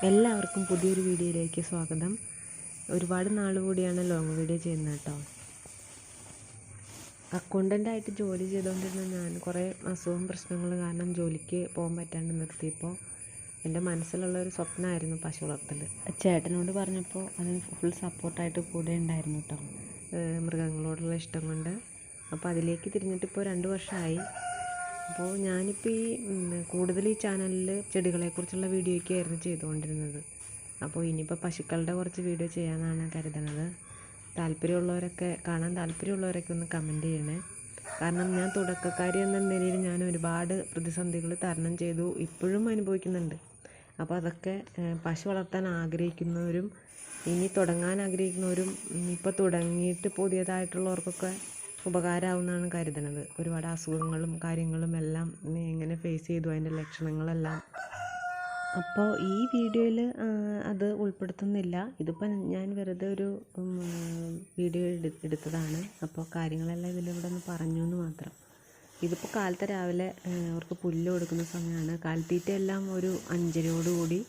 എല്ലാവർക്കും പുതിയൊരു വീഡിയോയിലേക്ക് സ്വാഗതം. ഒരുപാട് നാൾ കൂടിയാണ് ലോങ് വീഡിയോ ചെയ്യുന്നത് കേട്ടോ. അക്കൗണ്ടൻ്റായിട്ട് ജോലി ചെയ്തുകൊണ്ടിരുന്ന ഞാൻ കുറേ അസുഖം പ്രശ്നങ്ങൾ കാരണം ജോലിക്ക് പോകാൻ പറ്റാണ്ട് നിർത്തിയപ്പോൾ എൻ്റെ മനസ്സിലുള്ളൊരു സ്വപ്നമായിരുന്നു പശു വളർത്തൽ. ചേട്ടനോട് പറഞ്ഞപ്പോൾ അതിന് ഫുൾ സപ്പോർട്ടായിട്ട് കൂടെ ഉണ്ടായിരുന്നു കേട്ടോ, മൃഗങ്ങളോടുള്ള ഇഷ്ടം കൊണ്ട്. അപ്പോൾ അതിലേക്ക് തിരിഞ്ഞിട്ടിപ്പോൾ 2 വർഷമായി. അപ്പോൾ ഞാനിപ്പോൾ കൂടുതൽ ഈ ചാനലിൽ ചെടികളെക്കുറിച്ചുള്ള വീഡിയോയ്ക്കായിരുന്നു ചെയ്തുകൊണ്ടിരുന്നത്. അപ്പോൾ ഇനിയിപ്പോൾ പശുക്കളുടെ കുറച്ച് വീഡിയോ ചെയ്യാമെന്നാണ് കരുതുന്നത്. കാണാൻ താല്പര്യമുള്ളവരൊക്കെ ഒന്ന് കമൻറ്റ് ചെയ്യണേ. കാരണം ഞാൻ തുടക്കക്കാരി എന്ന നിലയിൽ ഞാൻ ഒരുപാട് പ്രതിസന്ധികൾ തരണം ചെയ്തു, ഇപ്പോഴും അനുഭവിക്കുന്നുണ്ട്. അപ്പോൾ അതൊക്കെ പശു വളർത്താൻ ആഗ്രഹിക്കുന്നവരും ഇനി തുടങ്ങാൻ ആഗ്രഹിക്കുന്നവരും ഇപ്പോൾ തുടങ്ങിയിട്ട് പുതിയതായിട്ടുള്ളവർക്കൊക്കെ ഉപകാരമാവുമെന്നാണ് കരുതുന്നത്. ഒരുപാട് അസുഖങ്ങളും കാര്യങ്ങളും എല്ലാം എങ്ങനെ ഫേസ് ചെയ്തു, അതിൻ്റെ ലക്ഷണങ്ങളെല്ലാം. അപ്പോൾ ഈ വീഡിയോയിൽ അത് ഉൾപ്പെടുത്തുന്നില്ല. ഇതിപ്പോൾ ഞാൻ വെറുതെ ഒരു വീഡിയോ എടുത്തതാണ്. അപ്പോൾ കാര്യങ്ങളെല്ലാം ഇതിലൂടെ ഒന്ന് പറഞ്ഞു എന്ന് മാത്രം. ഇതിപ്പോൾ കാലത്തെ രാവിലെ അവർക്ക് പുല്ല് കൊടുക്കുന്ന സമയമാണ്. കാലിത്തീറ്റ എല്ലാം ഒരു 5:30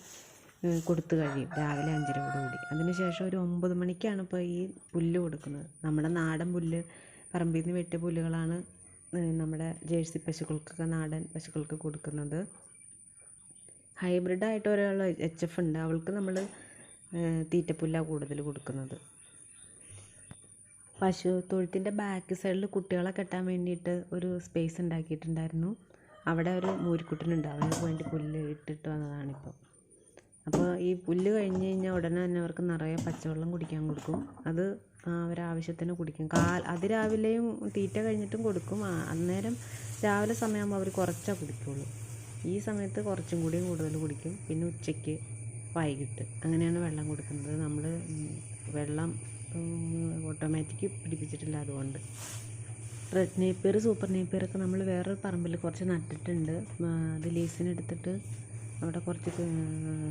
കൊടുത്തു കഴിയും, രാവിലെ 5:30. അതിനുശേഷം ഒരു 9 മണിക്കാണ് ഇപ്പോൾ ഈ പുല്ല് കൊടുക്കുന്നത്. നമ്മുടെ നാടൻ പുല്ല്, പറമ്പിൽ നിന്ന് വെട്ടിയ പുല്ലുകളാണ് നമ്മുടെ ജേഴ്സി പശുക്കൾക്കൊക്കെ, നാടൻ പശുക്കൾക്ക് കൊടുക്കുന്നത്. ഹൈബ്രിഡായിട്ട് ഒരാൾ HF ഉണ്ട്, അവൾക്ക് നമ്മൾ തീറ്റപ്പുല്ലാണ് കൂടുതൽ കൊടുക്കുന്നത്. പശു തൊഴുത്തിൻ്റെ ബാക്ക് സൈഡിൽ കുട്ടികളെ കെട്ടാൻ വേണ്ടിയിട്ട് ഒരു സ്പേസ് ഉണ്ടാക്കിയിട്ടുണ്ടായിരുന്നു. അവിടെ ഒരു മൂരിക്കുട്ടനുണ്ട്, അവന് വേണ്ടി പുല്ല് ഇട്ടിട്ട് വന്നതാണിപ്പോൾ. അപ്പോൾ ഈ പുല്ല് കഴിഞ്ഞ് കഴിഞ്ഞാൽ ഉടനെ തന്നെ അവർക്ക് നിറയെ പച്ചവെള്ളം കുടിക്കാൻ കൊടുക്കും. അത് അവരാവശ്യത്തിന് കുടിക്കും. അതിരാവിലെയും തീറ്റ കഴിഞ്ഞിട്ടും കൊടുക്കും. അന്നേരം രാവിലെ സമയമാകുമ്പോൾ അവർ കുറച്ചേ കുടിക്കുള്ളൂ. ഈ സമയത്ത് കുറച്ചും കൂടി കൂടുതൽ കുടിക്കും. പിന്നെ ഉച്ചയ്ക്ക്, വൈകിട്ട് അങ്ങനെയാണ് വെള്ളം കൊടുക്കുന്നത്. നമ്മൾ വെള്ളം ഓട്ടോമാറ്റിക് പിടിപ്പിച്ചിട്ടില്ല, അതുകൊണ്ട്. റെഡ് നേപ്പിയർ, സൂപ്പർ നേപ്പിയറൊക്കെ നമ്മൾ വേറൊരു പറമ്പിൽ കുറച്ച് നട്ടിട്ടുണ്ട്. അത് ലീസിനെടുത്തിട്ട് അവിടെ കുറച്ച്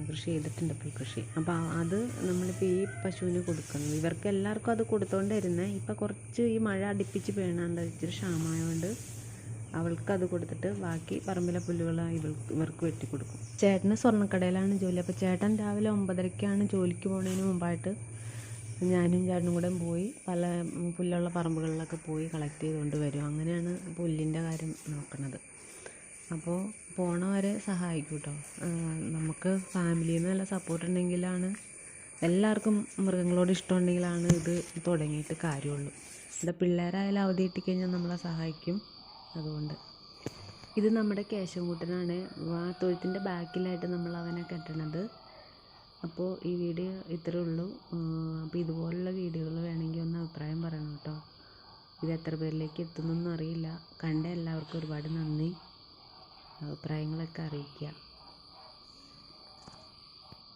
കൃഷി ചെയ്തിട്ടുണ്ട്, പുൽകൃഷി. അപ്പോൾ അത് നമ്മളിപ്പോൾ ഈ പശുവിന് കൊടുക്കുന്നത്. ഇവർക്ക് എല്ലാവർക്കും അത് കൊടുത്തുകൊണ്ടിരുന്നത്. ഇപ്പോൾ കുറച്ച് ഈ മഴ അടുപ്പിച്ച് വീണാണ്ട് ഇച്ചിരി ക്ഷാമമായതുകൊണ്ട് അവൾക്കത് കൊടുത്തിട്ട് ബാക്കി പറമ്പിലെ പുല്ലുകൾ ഇവർക്ക് വെട്ടി കൊടുക്കും. ചേട്ടന് സ്വർണ്ണക്കടയിലാണ് ജോലി. അപ്പോൾ ചേട്ടൻ രാവിലെ 9:30 ജോലിക്ക് പോകുന്നതിന് മുമ്പായിട്ട് ഞാനും ചേട്ടനും കൂടെ പോയി പല പുല്ലുള്ള പറമ്പുകളിലൊക്കെ പോയി കളക്ട് ചെയ്തുകൊണ്ട് വരും. അങ്ങനെയാണ് പുല്ലിൻ്റെ കാര്യം നോക്കുന്നത്. അപ്പോൾ പോണവരെ സഹായിക്കും കേട്ടോ. നമുക്ക് ഫാമിലിയിൽ നിന്ന് നല്ല സപ്പോർട്ട് ഉണ്ടെങ്കിലാണ്, എല്ലാവർക്കും മൃഗങ്ങളോട് ഇഷ്ടമുണ്ടെങ്കിലാണ് ഇത് തുടങ്ങിയിട്ട് കാര്യമുള്ളൂ. ഇവിടെ പിള്ളേരായാലും അവധി കിട്ടിക്കഴിഞ്ഞാൽ നമ്മളെ സഹായിക്കും. അതുകൊണ്ട് ഇത് നമ്മുടെ കേശവൻകുട്ടനാണ്. ആ തൊഴുത്തിൻ്റെ ബാക്കിലായിട്ട് നമ്മൾ അവനെ കെട്ടണത്. അപ്പോൾ ഈ വീഡിയോ ഇത്രയേ ഉള്ളൂ. അപ്പോൾ ഇതുപോലുള്ള വീഡിയോകൾ വേണമെങ്കിൽ ഒന്ന് അഭിപ്രായം പറയണം കേട്ടോ. ഇത് എത്ര പേരിലേക്ക് എത്തുന്നൊന്നും അറിയില്ല. കണ്ട എല്ലാവർക്കും ഒരുപാട് നന്ദി. അഭിപ്രായങ്ങളൊക്കെ അറിയിക്കുക.